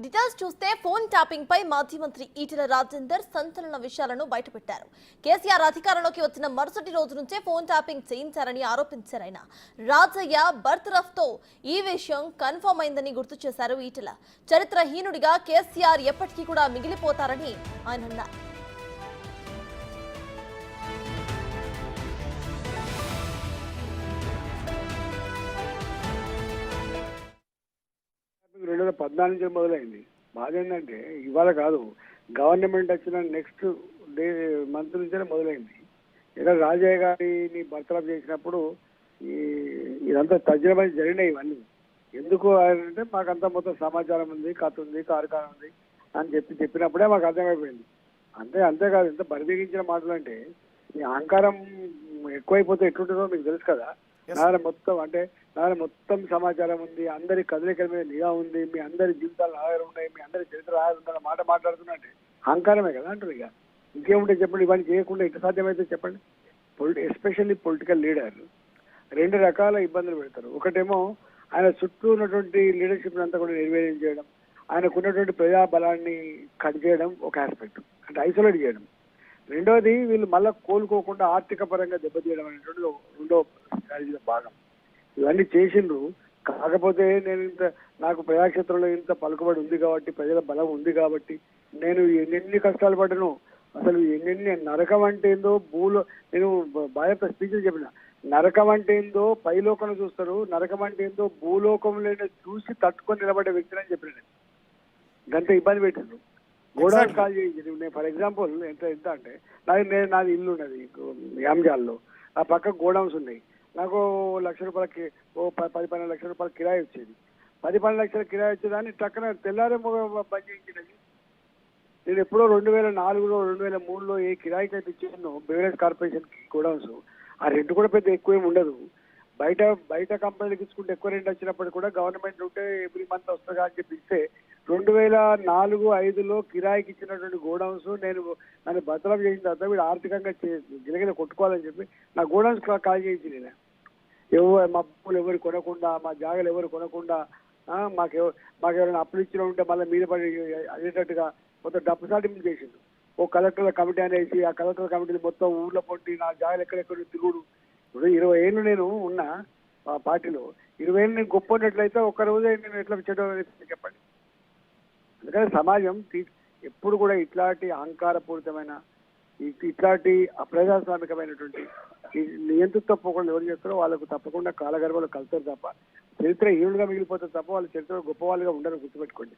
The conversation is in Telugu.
డీటెయిల్స్ చూస్తే ఫోన్ ట్యాపింగ్ పై మాజీ మంత్రి ఈటెల రాజేందర్ సంచలన విషయాలను బయటపెట్టారు. కేసీఆర్ అధికారంలోకి వచ్చిన మరుసటి రోజు నుంచే ఫోన్ ట్యాపింగ్ చేయించారని ఆరోపించారు. ఆయన రాజయ్య బర్త్రఫ్ తో ఈ విషయం కన్ఫర్మ్ అయిందని గుర్తు చేశారు ఈటెల. చరిత్రహీనుడిగా కేసీఆర్ ఎప్పటికీ కూడా మిగిలిపోతారని ఆయన అన్నారు. 2014 నుంచి మొదలైంది. బాధ ఏంటంటే ఇవాళ కాదు, గవర్నమెంట్ వచ్చిన నెక్స్ట్ డే మంత్ నుంచే మొదలైంది. ఇలా రాజయ్య గారిని బర్తరఫ్ చేసినప్పుడు ఇదంతా తజ్జనమై జరిగినాయి. ఇవన్నీ ఎందుకు అంటే మాకంతా మొత్తం సమాచారం ఉంది, కథ ఉంది, కార్యక్రమం ఉంది అని చెప్పినప్పుడే మాకు అర్థమైపోయింది. అంతేకాదు, ఇంత బరిదిగించిన మాటలు అంటే ఈ అహంకారం ఎక్కువైపోతే ఎట్లుంటుందో మీకు తెలుసు కదా. నాన్న మొత్తం సమాచారం ఉంది, అందరి కదలికల మీద నిఘా ఉంది, మీ అందరి జీవితాలు ఆధారం ఉన్నాయి, మీ అందరి చరిత్ర ఆధారం ఉందన్న మాట మాట్లాడుతున్నట్టే అహంకారమే కదా అంటారు. ఇక ఇంకేముంటే చెప్పండి, ఇవన్నీ చేయకుండా ఎట్లా సాధ్యమైతే చెప్పండి. ఎస్పెషల్లీ పొలిటికల్ లీడర్ రెండు రకాల ఇబ్బందులు పెడతారు. ఒకటేమో ఆయన చుట్టూ ఉన్నటువంటి లీడర్షిప్ అంతా కూడా నిర్వీర్యం చేయడం, ఆయనకు ఉన్నటువంటి ప్రజా బలాన్ని కట్ చేయడం ఒక ఆస్పెక్ట్, అంటే ఐసోలేట్ చేయడం. రెండోది వీళ్ళు మళ్ళీ కోలుకోకుండా ఆర్థిక పరంగా దెబ్బతీయడం అనేటువంటి రెండో స్ట్రాటజీలో భాగం. ఇవన్నీ చేసిండ్రు. కాకపోతే నాకు ప్రజాక్షేత్రంలో ఇంత పలుకుబడి ఉంది కాబట్టి, ప్రజల బలం ఉంది కాబట్టి నేను ఎన్నెన్ని కష్టాలు పడ్డాను. అసలు ఎన్నెన్ని నరకం అంటే ఏందో నేను బాధ్యత స్పీచ్లు చెప్పిన, నరకం అంటే ఏందో పైలోకం చూస్తారు, నరకం అంటే ఏందో భూలోకంలో చూసి తట్టుకొని నిలబడే వ్యక్తిని అని చెప్పిన. గంట ఇబ్బంది పెట్టిండ్రు. గోడౌన్ కాల్ చేయించింది. ఫర్ ఎగ్జాంపుల్ ఎంత అంటే నాది ఇల్లు ఉన్నది యాంజాల్లో, ఆ పక్క గోడౌన్స్ ఉన్నాయి. నాకు ₹1,00,000 10-12 లక్షల రూపాయలు కిరాయి వచ్చేది. 10-12 లక్షల కిరాయి వచ్చేదాన్ని టక్కన తెల్లారే బంద్ చేయించినది. నేను ఎప్పుడో 2004లో 2003లో ఏ కిరాయికి అయితే ఇచ్చాను బెవరేజ్ కార్పొరేషన్కి గోడౌన్స్, ఆ రెంట్ కూడా పెద్ద ఎక్కువేమి ఉండదు. బయట కంపెనీలకు ఇచ్చుకుంటే ఎక్కువ రెంట్ వచ్చినప్పుడు కూడా గవర్నమెంట్ ఉంటే ఎవ్రీ మంత్ వస్తుందా అని చెప్పి ఇస్తే 2004-05లో కిరాయికి ఇచ్చినటువంటి గోడౌన్స్ నన్ను బర్తరఫ్ చేసిన తర్వాత వీడు ఆర్థికంగా గిలగిల కొట్టుకోవాలని చెప్పి నా గోడౌన్స్ కాల్ చేయించి నేను మా భూములు ఎవరు కొనకుండా, మా జాగాలు ఎవరు కొనకుండా, మాకెవరైనా అప్పులు ఇచ్చిన ఉంటే మళ్ళీ మీద పడి అయ్యేటట్టుగా మొత్తం డబ్బు సాటింపు చేసిండు. ఓ కలెక్టర్ల కమిటీ అనేసి ఆ కలెక్టర్ల కమిటీని మొత్తం ఊళ్ళో పొట్టి నా జాగాలు ఎక్కడెక్కడ తిరుగుడు. ఇప్పుడు 20 ఏళ్ళు నేను ఉన్నా ఆ పార్టీలో, 20 ఏళ్ళు నేను గొప్ప ఉన్నట్లయితే ఒక్కరోజే నేను ఎట్లా చెడ్డ చెప్పండి. అందుకని సమాజం ఎప్పుడు కూడా ఇట్లాంటి అహంకారపూరితమైన ఇట్లాంటి అప్రజాస్వామికమైనటువంటి నియంతృత్వ పోకుండా ఎవరు చేస్తారో వాళ్ళకు తప్పకుండా కాలగర్భంలో కలుస్తారు తప్ప చరిత్ర హీనులుగా మిగిలిపోతారు తప్ప వాళ్ళు చరిత్ర గొప్ప వాళ్ళుగా ఉండరు, గుర్తుపెట్టుకోండి.